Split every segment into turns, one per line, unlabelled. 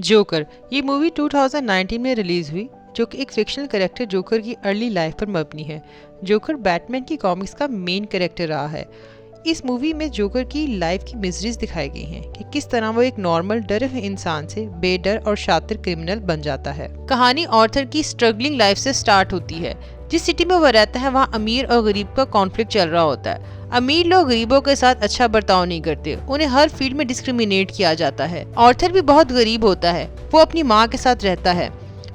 Joker ये movie 2019 में release हुई, जो कि एक फिक्शनल कैरेक्टर जोकर की अर्ली लाइफ पर मबनी है। जोकर बैटमैन की कॉमिक्स का मेन कैरेक्टर रहा है। इस मूवी में जोकर की लाइफ की मिजरीज दिखाई गई हैं कि किस तरह वो एक नॉर्मल डरे हुए इंसान से बेडर और शातिर क्रिमिनल बन जाता है। कहानी ऑर्थर की स्ट्रगलिंग लाइफ से स्टार्ट होती है। जिस सिटी में वो रहता है वहाँ अमीर और गरीब का कॉन्फ्लिक्ट चल रहा होता है। अमीर लोग गरीबों के साथ अच्छा बर्ताव नहीं करते, उन्हें हर फील्ड में डिस्क्रिमिनेट किया जाता है। ऑर्थर भी बहुत गरीब होता है, वो अपनी माँ के साथ रहता है।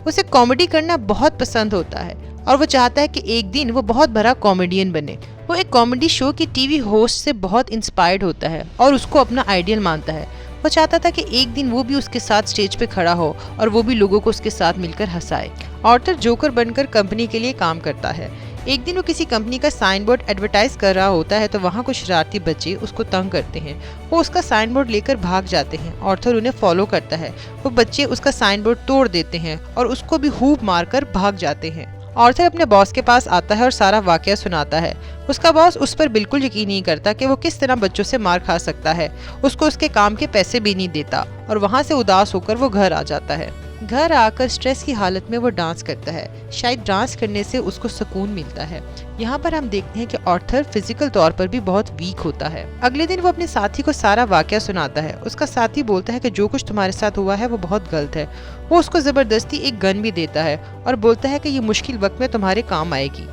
उसे कॉमेडी करना बहुत पसंद होता है और वो चाहता है कि एक दिन वो बहुत बड़ा कॉमेडियन बने। वो एक कॉमेडी शो की टीवी होस्ट से बहुत इंस्पायर्ड होता है और उसको अपना आइडियल मानता है। वो चाहता था कि एक दिन वो भी उसके साथ स्टेज पे खड़ा हो और वो भी लोगों को उसके साथ मिलकर हंसाए। ऑर्थर जोकर बनकर कंपनी के लिए काम करता है। एक दिन वो किसी कंपनी का साइन बोर्ड एडवर्टाइज कर रहा होता है तो वहाँ कुछ शरारती बच्चे उसको तंग करते हैं। वो उसका साइन बोर्ड लेकर भाग जाते हैं। ऑर्थर उन्हें फॉलो करता है। वो बच्चे उसका साइन बोर्ड तोड़ देते हैं और उसको भी खूब मारकर भाग जाते हैं। ऑर्थर अपने बॉस के पास आता है और सारा वाकया सुनाता है। उसका बॉस उस पर बिल्कुल यकीन नहीं करता कि वो किस तरह बच्चों से मार खा सकता है। उसको उसके काम के पैसे भी नहीं देता और वहाँ से उदास होकर वो घर आ जाता है। घर आकर स्ट्रेस की हालत में वो डांस करता है। शायद डांस करने से उसको सुकून मिलता है। यहाँ पर हम देखते हैं कि ऑर्थर फिजिकल तौर पर भी बहुत वीक होता है। अगले दिन वो अपने साथी को सारा वाकया सुनाता है। उसका साथी बोलता है कि जो कुछ तुम्हारे साथ हुआ है वो बहुत गलत है। वो उसको जबरदस्ती एक गन भी देता है और बोलता है कि ये मुश्किल वक्त में तुम्हारे काम आएगी।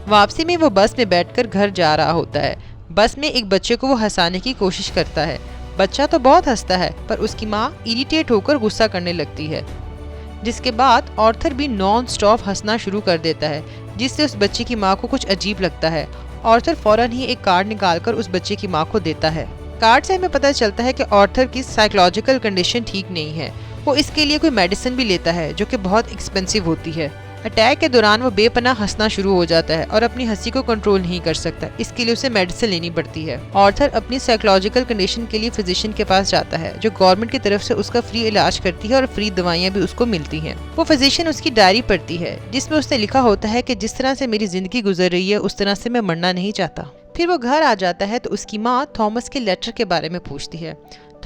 वापसी में वो बस में बैठकर घर जा रहा होता है। बस में एक बच्चे को वो हंसाने की कोशिश करता है। बच्चा तो बहुत हंसता है पर उसकी माँ इरिटेट होकर गुस्सा करने लगती है, जिसके बाद ऑर्थर भी नॉन स्टॉप हंसना शुरू कर देता है, जिससे उस बच्चे की माँ को कुछ अजीब लगता है। ऑर्थर फौरन ही एक कार्ड निकालकर उस बच्चे की माँ को देता है। कार्ड से हमें पता चलता है कि ऑर्थर की साइकोलॉजिकल कंडीशन ठीक नहीं है। वो इसके लिए कोई मेडिसिन भी लेता है जो कि बहुत एक्सपेंसिव होती है। अटैक के दौरान वो बेपनाह हंसना शुरू हो जाता है और अपनी हंसी को कंट्रोल नहीं कर सकता। इसके लिए उसे मेडिसिन लेनी पड़ती है। ऑर्थर अपनी साइकोलॉजिकल कंडीशन के लिए फिजिशियन के पास जाता है, जो गवर्नमेंट की तरफ से उसका फ्री इलाज करती है और फ्री दवाइयाँ भी उसको मिलती हैं। वो फिजिशियन उसकी डायरी पढ़ती है, जिसमें उसने लिखा होता है कि जिस तरह से मेरी जिंदगी गुजर रही है उस तरह से मैं मरना नहीं चाहता। फिर वो घर आ जाता है तो उसकी माँ थॉमस के लेटर के बारे में पूछती है।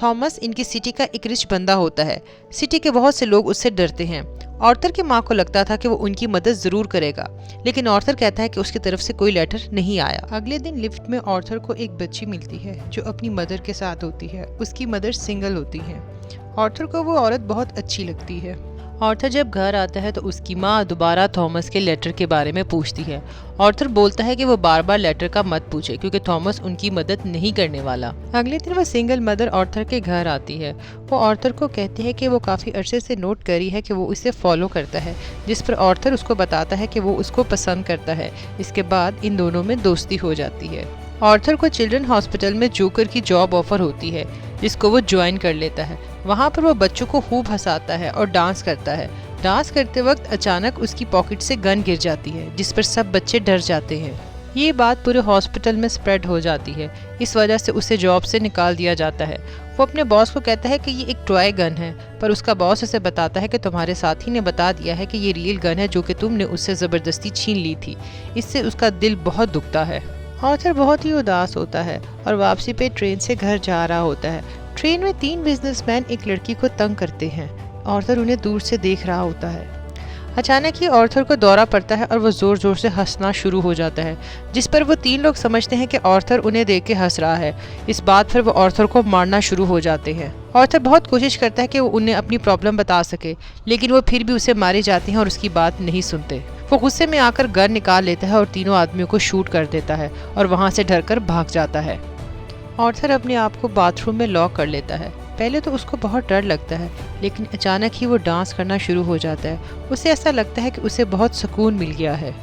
थॉमस इनकी सिटी का एक रिच बंदा होता है। सिटी के बहुत से लोग उससे डरते हैं। ऑर्थर की माँ को लगता था कि वो उनकी मदद जरूर करेगा, लेकिन ऑर्थर कहता है कि उसकी तरफ से कोई लेटर नहीं आया। अगले दिन लिफ्ट में ऑर्थर को एक बच्ची मिलती है जो अपनी मदर के साथ होती है। उसकी मदर सिंगल होती है। ऑर्थर को वो औरत बहुत अच्छी लगती है। ऑर्थर जब घर आता है तो उसकी माँ दोबारा थॉमस के लेटर के बारे में पूछती है। ऑर्थर बोलता है कि वो बार बार लेटर का मत पूछे क्योंकि थॉमस उनकी मदद नहीं करने वाला। अगले दिन वो सिंगल मदर ऑर्थर के घर आती है। वो ऑर्थर को कहती है कि वो काफ़ी अरसे से नोट करी है कि वो उसे फॉलो करता है, जिस पर ऑर्थर उसको बताता है कि वो उसको पसंद करता है। इसके बाद इन दोनों में दोस्ती हो जाती है। ऑर्थर को चिल्ड्रन हॉस्पिटल में जोकर की जॉब ऑफर होती है, जिसको वो ज्वाइन कर लेता है। वहाँ पर वो बच्चों को खूब हंसाता है और डांस करता है। डांस करते वक्त अचानक उसकी पॉकेट से गन गिर जाती है, जिस पर सब बच्चे डर जाते हैं। ये बात पूरे हॉस्पिटल में स्प्रेड हो जाती है। इस वजह से उसे जॉब से निकाल दिया जाता है। वो अपने बॉस को कहता है कि ये एक टॉय गन है, पर उसका बॉस उसे बताता है कि तुम्हारे साथी ने बता दिया है कि ये रियल गन है जो कि तुमने उससे ज़बरदस्ती छीन ली थी। इससे उसका दिल बहुत दुखता है। ऑर्थर बहुत ही उदास होता है और वापसी पे ट्रेन से घर जा रहा होता है। ट्रेन में 3 बिजनेसमैन एक लड़की को तंग करते हैं। ऑर्थर उन्हें दूर से देख रहा होता है। अचानक ही ऑर्थर को दौरा पड़ता है और वो जोर जोर से हंसना शुरू हो जाता है, जिस पर वो 3 लोग समझते हैं कि ऑर्थर उन्हें देख के हंस रहा है। इस बात पर वो ऑर्थर को मारना शुरू हो जाते हैं। ऑर्थर बहुत कोशिश करता है कि वो उन्हें अपनी प्रॉब्लम बता सके, लेकिन वो फिर भी उसे मारे जाते हैं और उसकी बात नहीं सुनते। वो गुस्से में आकर गन निकाल लेता है और तीनों आदमियों को शूट कर देता है और वहाँ से डरकर भाग जाता है। ऑर्थर अपने आप को बाथरूम में लॉक कर लेता है। पहले तो उसको बहुत डर लगता है, लेकिन अचानक ही वो डांस करना शुरू हो जाता है। उसे ऐसा लगता है कि उसे बहुत सुकून मिल गया है।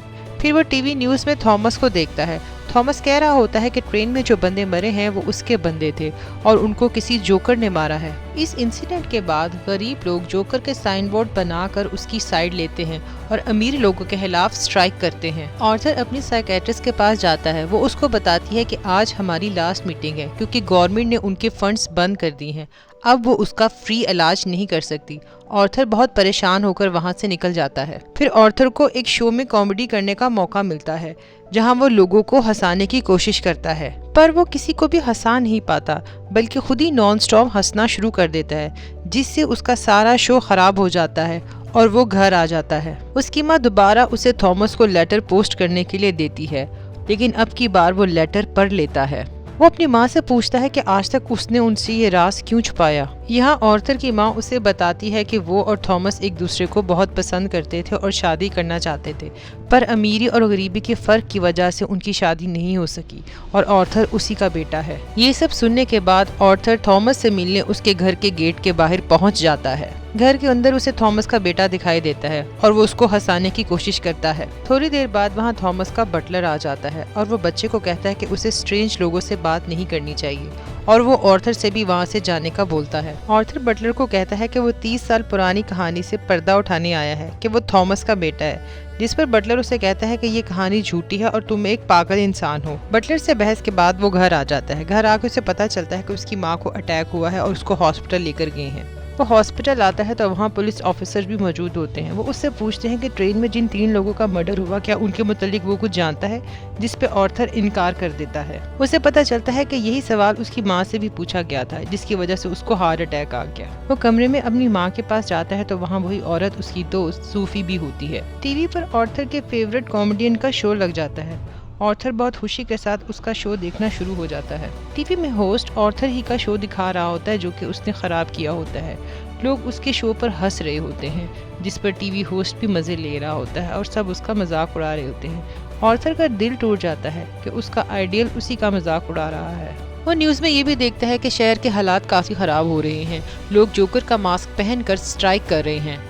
फिर वो टीवी न्यूज़ में थॉमस को देखता है। थॉमस कह रहा होता है कि ट्रेन में जो बंदे मरे हैं वो उसके बंदे थे और उनको किसी जोकर ने मारा है। इस इंसिडेंट के बाद गरीब लोग जोकर के साइन बोर्ड बनाकर उसकी साइड लेते हैं और अमीर लोगों के खिलाफ स्ट्राइक करते हैं। ऑर्थर अपनी साइकेट्रिस्ट के पास जाता है। वो उसको बताती है कि आज हमारी लास्ट मीटिंग है क्योंकि गवर्नमेंट ने उनके फंड्स बंद कर दिए हैं। अब वो उसका फ्री इलाज नहीं कर सकती। ऑर्थर बहुत परेशान होकर वहाँ से निकल जाता है। फिर ऑर्थर को एक शो में कॉमेडी करने का मौका मिलता है जहाँ वो लोगों को हंसाने की कोशिश करता है, पर वो किसी को भी हंसा नहीं पाता बल्कि खुद ही नॉन स्टॉप हंसना शुरू कर देता है, जिससे उसका सारा शो खराब हो जाता है और वो घर आ जाता है। उसकी माँ दोबारा उसे थॉमस को लेटर पोस्ट करने के लिए देती है, लेकिन अब की बार वो लेटर पढ़ लेता है। वो अपनी माँ से पूछता है कि आज तक उसने उनसे ये राज क्यों छुपाया। यहाँ ऑर्थर की माँ उसे बताती है कि वो और थॉमस एक दूसरे को बहुत पसंद करते थे और शादी करना चाहते थे, पर अमीरी और गरीबी के फर्क की वजह से उनकी शादी नहीं हो सकी और ऑर्थर उसी का बेटा है। ये सब सुनने के बाद ऑर्थर थॉमस से मिलने उसके घर के गेट के बाहर पहुँच जाता है। घर के अंदर उसे थॉमस का बेटा दिखाई देता है और वो उसको हंसाने की कोशिश करता है। थोड़ी देर बाद वहाँ थॉमस का बटलर आ जाता है और वो बच्चे को कहता है कि उसे स्ट्रेंज लोगों से बात नहीं करनी चाहिए, और वो ऑर्थर से भी वहाँ से जाने का बोलता है। ऑर्थर बटलर को कहता है कि वो 30 साल पुरानी कहानी से पर्दा उठाने आया है कि वो थॉमस का बेटा है, जिस पर बटलर उसे कहता है कि ये कहानी झूठी है और तुम एक पागल इंसान हो। बटलर से बहस के बाद वो घर आ जाता है। घर आकर उसे पता चलता है कि उसकी माँ को अटैक हुआ है और उसको हॉस्पिटल लेकर गए हैं। वो हॉस्पिटल आता है तो वहाँ पुलिस ऑफिसर भी मौजूद होते हैं। वो उससे पूछते हैं कि ट्रेन में जिन 3 लोगों का मर्डर हुआ, क्या उनके मुतालिक वो कुछ जानता है, जिस पे ऑर्थर इनकार कर देता है। उसे पता चलता है कि यही सवाल उसकी माँ से भी पूछा गया था, जिसकी वजह से उसको हार्ट अटैक आ गया। वो कमरे में अपनी माँ के पास जाता है तो वहाँ वही औरत उसकी दोस्त सूफी भी होती है। टीवी पर ऑर्थर के फेवरेट कॉमेडियन का शो लग जाता है। ऑर्थर बहुत खुशी के साथ उसका शो देखना शुरू हो जाता है। टीवी में होस्ट ऑर्थर ही का शो दिखा रहा होता है जो कि उसने खराब किया होता है। लोग उसके शो पर हंस रहे होते हैं, जिस पर टीवी होस्ट भी मजे ले रहा होता है और सब उसका मजाक उड़ा रहे होते हैं। ऑर्थर का दिल टूट जाता है कि उसका आइडियल उसी का मजाक उड़ा रहा है। वो न्यूज़ में ये भी देखता है कि शहर के हालात काफ़ी ख़राब हो रहे हैं। लोग जोकर का मास्क पहनकर स्ट्राइक कर रहे हैं।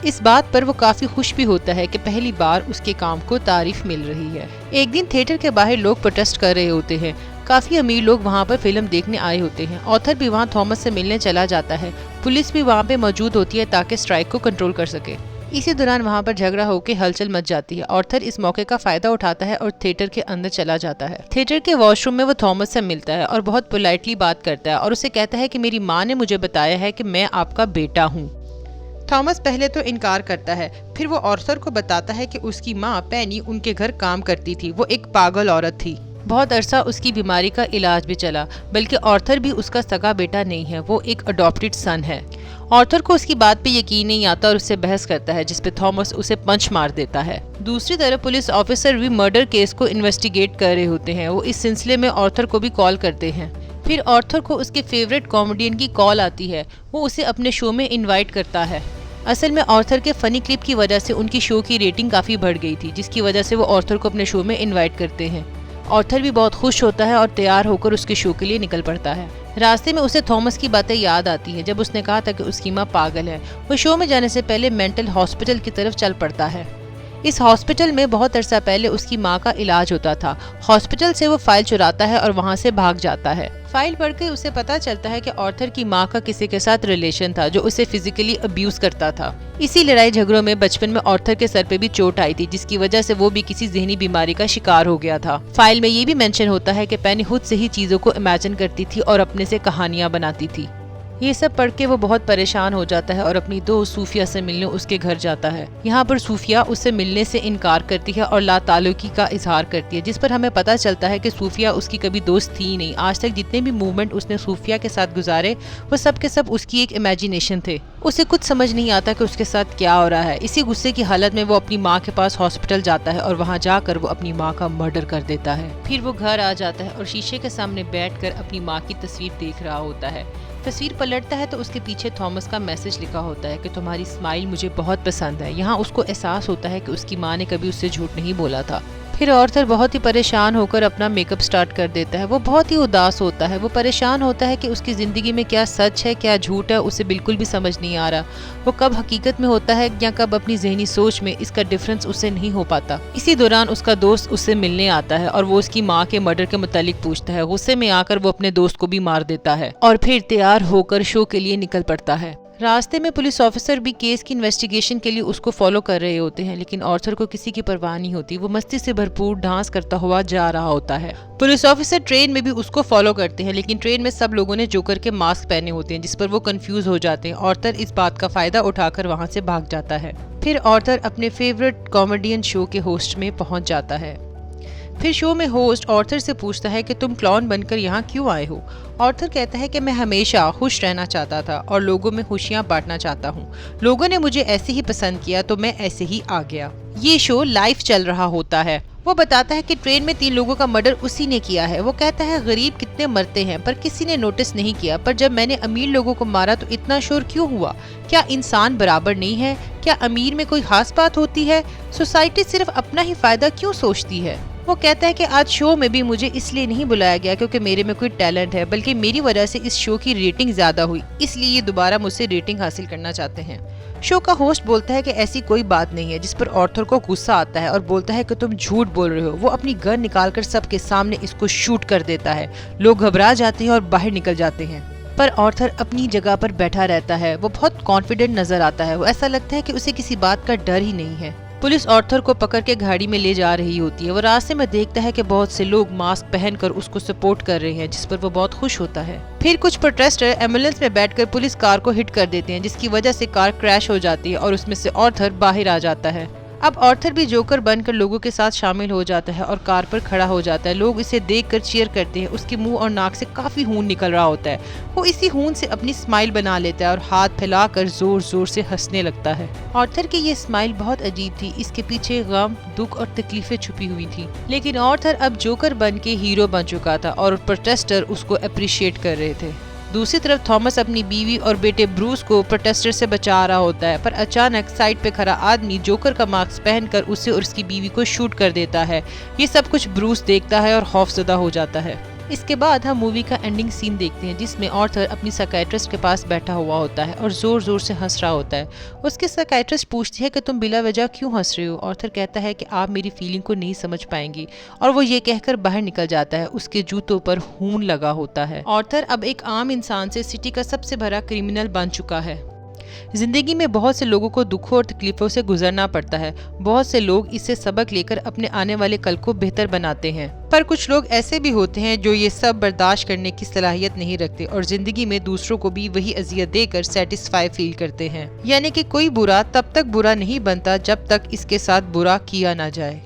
इस बात पर वो काफी खुश भी होता है कि पहली बार उसके काम को तारीफ मिल रही है। एक दिन थिएटर के बाहर लोग प्रोटेस्ट कर रहे होते हैं। काफी अमीर लोग वहाँ पर फिल्म देखने आए होते हैं। ऑर्थर भी वहाँ थॉमस से मिलने चला जाता है। पुलिस भी वहाँ पे मौजूद होती है ताकि स्ट्राइक को कंट्रोल कर सके। इसी दौरान वहाँ पर झगड़ा होकर हलचल मच जाती है। ऑर्थर इस मौके का फायदा उठाता है और थिएटर के अंदर चला जाता है। थिएटर के वॉशरूम में वो थॉमस से मिलता है और बहुत पोलाइटली बात करता है और उसे कहता है कि मेरी माँ ने मुझे बताया है कि मैं आपका बेटा हूँ। थॉमस पहले तो इनकार करता है, फिर वो ऑर्थर को बताता है कि उसकी माँ पेनी उनके घर काम करती थी। वो एक पागल औरत थी। बहुत अरसा उसकी बीमारी का इलाज भी चला, बल्कि ऑर्थर भी उसका सगा बेटा नहीं है, वो एक अडॉप्टेड सन है। ऑर्थर को उसकी बात पे यकीन नहीं आता और उससे बहस करता है, जिसपे थॉमस उसे पंच मार देता है। दूसरी तरफ पुलिस ऑफिसर भी मर्डर केस को इन्वेस्टिगेट कर रहे होते हैं। वो इस सिलसिले में ऑर्थर को भी कॉल करते हैं। फिर ऑर्थर को उसके फेवरेट कॉमेडियन की कॉल आती है। वो उसे अपने शो में इनवाइट करता है। असल में ऑर्थर के फनी क्लिप की वजह से उनकी शो की रेटिंग काफी बढ़ गई थी, जिसकी वजह से वो ऑर्थर को अपने शो में इनवाइट करते हैं। ऑर्थर भी बहुत खुश होता है और तैयार होकर उसके शो के लिए निकल पड़ता है। रास्ते में उसे थॉमस की बातें याद आती हैं, जब उसने कहा था कि उसकी माँ पागल है। वो शो में जाने से पहले मेंटल हॉस्पिटल की तरफ चल पड़ता है। इस हॉस्पिटल में बहुत अरसा पहले उसकी माँ का इलाज होता था। हॉस्पिटल से वो फाइल चुराता है और वहाँ से भाग जाता है। फाइल पढ़कर उसे पता चलता है कि ऑर्थर की माँ का किसी के साथ रिलेशन था जो उसे फिजिकली अब्यूज करता था। इसी लड़ाई झगड़ों में बचपन में ऑर्थर के सर पे भी चोट आई थी, जिसकी वजह से वो भी किसी ज़हनी बीमारी का शिकार हो गया था। फाइल में ये भी मेंशन होता है कि पेनी खुद से ही चीजों को इमेजिन करती थी और अपने से कहानियां बनाती थी। ये सब पढ़ के वो बहुत परेशान हो जाता है और अपनी दोस्त सूफिया से मिलने उसके घर जाता है। यहाँ पर सूफिया उससे मिलने से इनकार करती है और लाताल्लुकी का इजहार करती है, जिस पर हमें पता चलता है कि सूफिया उसकी कभी दोस्त थी ही नहीं। आज तक जितने भी मूवमेंट उसने सूफिया के साथ गुजारे वो सब के सब उसकी एक इमेजिनेशन थे। उसे कुछ समझ नहीं आता कि उसके साथ क्या हो रहा है। इसी गुस्से की हालत में वो अपनी माँ के पास हॉस्पिटल जाता है और वहाँ जाकर वो अपनी माँ का मर्डर कर देता है। फिर वो घर आ जाता है और शीशे के सामने बैठकर अपनी माँ की तस्वीर देख रहा होता है। तस्वीर पलटता है तो उसके पीछे थॉमस का मैसेज लिखा होता है कि तुम्हारी स्माइल मुझे बहुत पसंद है। यहाँ उसको एहसास होता है कि उसकी माँ ने कभी उससे झूठ नहीं बोला था। फिर ऑर्थर बहुत ही परेशान होकर अपना मेकअप स्टार्ट कर देता है। वो बहुत ही उदास होता है। वो परेशान होता है कि उसकी ज़िंदगी में क्या सच है क्या झूठ है, उसे बिल्कुल भी समझ नहीं आ रहा। वो कब हकीकत में होता है या कब अपनी ज़हनी सोच में, इसका डिफरेंस उसे नहीं हो पाता। इसी दौरान उसका दोस्त उससे मिलने आता है और वो उसकी माँ के मर्डर के मुतालिक पूछता है। गुस्से में आकर वो अपने दोस्त को भी मार देता है और फिर तैयार होकर शो के लिए निकल पड़ता है। रास्ते में पुलिस ऑफिसर भी केस की इन्वेस्टिगेशन के लिए उसको फॉलो कर रहे होते हैं, लेकिन ऑर्थर को किसी की परवाह नहीं होती। वो मस्ती से भरपूर डांस करता हुआ जा रहा होता है। पुलिस ऑफिसर ट्रेन में भी उसको फॉलो करते हैं, लेकिन ट्रेन में सब लोगों ने जोकर के मास्क पहने होते हैं, जिस पर वो कंफ्यूज हो जाते हैं। ऑर्थर इस बात का फायदा उठाकर वहां से भाग जाता है। फिर ऑर्थर अपने फेवरेट कॉमेडियन शो के होस्ट में पहुंच जाता है। फिर शो में होस्ट ऑर्थर से पूछता है कि तुम क्लाउन बनकर यहाँ क्यों आए हो। ऑर्थर कहता है कि मैं हमेशा खुश रहना चाहता था और लोगों में खुशियाँ बांटना चाहता हूँ। लोगों ने मुझे ऐसे ही पसंद किया तो मैं ऐसे ही आ गया। ये शो लाइव चल रहा होता है। वो बताता है कि ट्रेन में 3 लोगों का मर्डर उसी ने किया है। वो कहता है गरीब कितने मरते हैं पर किसी ने नोटिस नहीं किया, पर जब मैंने अमीर लोगों को मारा तो इतना शोर क्यों हुआ। क्या इंसान बराबर नहीं है? क्या अमीर में कोई खास बात होती है? सोसाइटी सिर्फ अपना ही फायदा क्यों सोचती है? वो कहता है कि आज शो में भी मुझे इसलिए नहीं बुलाया गया क्योंकि मेरे में कोई टैलेंट है, बल्कि मेरी वजह से इस शो की रेटिंग ज्यादा हुई, इसलिए ये दोबारा मुझसे रेटिंग हासिल करना चाहते हैं। शो का होस्ट बोलता है कि ऐसी कोई बात नहीं है, जिस पर ऑर्थर को गुस्सा आता है और बोलता है कि तुम झूठ बोल रहे हो। वो अपनी गन निकालकर सबके सामने इसको शूट कर देता है। लोग घबरा जाते हैं और बाहर निकल जाते हैं, पर ऑर्थर अपनी जगह पर बैठा रहता है। वो बहुत कॉन्फिडेंट नजर आता है। वो ऐसा लगता है कि उसे किसी बात का डर ही नहीं है। पुलिस ऑर्थर को पकड़ के गाड़ी में ले जा रही होती है। वो रास्ते में देखता है कि बहुत से लोग मास्क पहनकर उसको सपोर्ट कर रहे हैं, जिस पर वो बहुत खुश होता है। फिर कुछ प्रोटेस्टर एम्बुलेंस में बैठकर पुलिस कार को हिट कर देते हैं, जिसकी वजह से कार क्रैश हो जाती है और उसमें से ऑर्थर बाहर आ जाता है। अब ऑर्थर भी जोकर बनकर लोगों के साथ शामिल हो जाता है और कार पर खड़ा हो जाता है। लोग इसे देखकर चीयर करते हैं। उसके मुंह और नाक से काफी खून निकल रहा होता है। वो इसी खून से अपनी स्माइल बना लेता है और हाथ फैलाकर जोर जोर से हंसने लगता है। ऑर्थर की ये स्माइल बहुत अजीब थी। इसके पीछे गम, दुख और तकलीफें छुपी हुई थी। लेकिन ऑर्थर अब जोकर बन के हीरो बन चुका था और प्रोटेस्टर उसको अप्रिशिएट कर रहे थे। दूसरी तरफ थॉमस अपनी बीवी और बेटे ब्रूस को प्रोटेस्टर से बचा रहा होता है, पर अचानक साइड पे खड़ा आदमी जोकर का मास्क पहनकर उसे और उसकी बीवी को शूट कर देता है। ये सब कुछ ब्रूस देखता है और खौफजदा हो जाता है। इसके बाद हम मूवी का एंडिंग सीन देखते हैं, जिसमें ऑर्थर अपनी साइकियाट्रिस्ट के पास बैठा हुआ होता है और जोर जोर से हंस रहा होता है। उसके साइकियाट्रिस्ट पूछती है कि तुम बिला वजह क्यों हंस रहे हो। ऑर्थर कहता है कि आप मेरी फीलिंग को नहीं समझ पाएंगी, और वो ये कहकर बाहर निकल जाता है। उसके जूतों पर खून लगा होता है। ऑर्थर अब एक आम इंसान से सिटी का सबसे बड़ा क्रिमिनल बन चुका है। जिंदगी में बहुत से लोगों को दुखों और तकलीफों से गुजरना पड़ता है। बहुत से लोग इससे सबक लेकर अपने आने वाले कल को बेहतर बनाते हैं, पर कुछ लोग ऐसे भी होते हैं जो ये सब बर्दाश्त करने की सलाहियत नहीं रखते और जिंदगी में दूसरों को भी वही अजियत देकर सेटिस्फाई फील करते हैं। यानी कि कोई बुरा तब तक बुरा नहीं बनता जब तक इसके साथ बुरा किया ना जाए।